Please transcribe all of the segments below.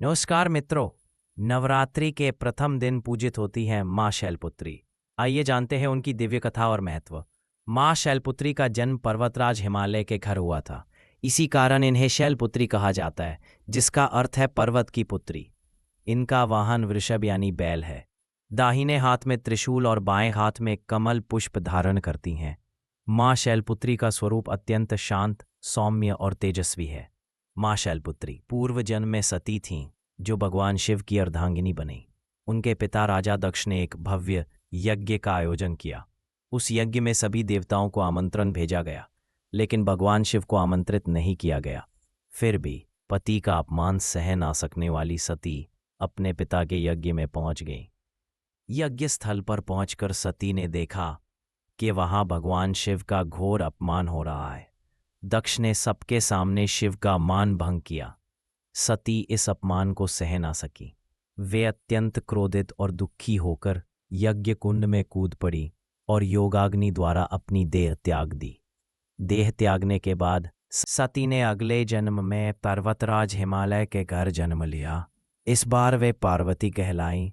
नमस्कार मित्रों। नवरात्रि के प्रथम दिन पूजित होती हैं माँ शैलपुत्री। आइए जानते हैं उनकी दिव्य कथा और महत्व। माँ शैलपुत्री का जन्म पर्वतराज हिमालय के घर हुआ था। इसी कारण इन्हें शैलपुत्री कहा जाता है, जिसका अर्थ है पर्वत की पुत्री। इनका वाहन वृषभ यानी बैल है। दाहिने हाथ में त्रिशूल और बाएं हाथ में कमल पुष्प धारण करती हैं। माँ शैलपुत्री का स्वरूप अत्यंत शांत, सौम्य और तेजस्वी है। माँ शैलपुत्री पूर्व जन्म में सती थीं, जो भगवान शिव की अर्धांगिनी बनी। उनके पिता राजा दक्ष ने एक भव्य यज्ञ का आयोजन किया। उस यज्ञ में सभी देवताओं को आमंत्रण भेजा गया, लेकिन भगवान शिव को आमंत्रित नहीं किया गया। फिर भी पति का अपमान सह ना सकने वाली सती अपने पिता के यज्ञ में पहुंच गई। यज्ञ स्थल पर पहुंचकर सती ने देखा कि वहां भगवान शिव का घोर अपमान हो रहा है। दक्ष ने सबके सामने शिव का मान भंग किया। सती इस अपमान को सह ना सकी। वे अत्यंत क्रोधित और दुखी होकर यज्ञ कुंड में कूद पड़ी और योगाग्नि द्वारा अपनी देह त्याग दी। देह त्यागने के बाद सती ने अगले जन्म में पर्वतराज हिमालय के घर जन्म लिया। इस बार वे पार्वती कहलाईं।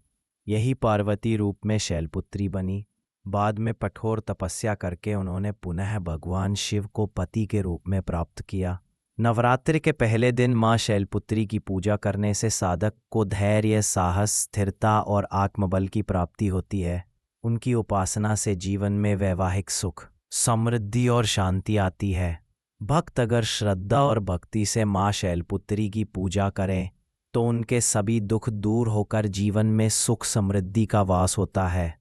यही पार्वती रूप में शैलपुत्री बनी। बाद में कठोर तपस्या करके उन्होंने पुनः भगवान शिव को पति के रूप में प्राप्त किया। नवरात्रि के पहले दिन माँ शैलपुत्री की पूजा करने से साधक को धैर्य, साहस, स्थिरता और आत्मबल की प्राप्ति होती है। उनकी उपासना से जीवन में वैवाहिक सुख, समृद्धि और शांति आती है। भक्त अगर श्रद्धा और भक्ति से माँ शैलपुत्री की पूजा करें तो उनके सभी दुख दूर होकर जीवन में सुख समृद्धि का वास होता है।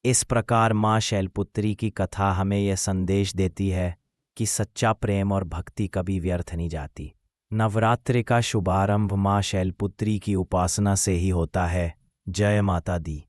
इस प्रकार माँ शैलपुत्री की कथा हमें यह संदेश देती है कि सच्चा प्रेम और भक्ति कभी व्यर्थ नहीं जाती। नवरात्रि का शुभारंभ माँ शैलपुत्री की उपासना से ही होता है। जय माता दी।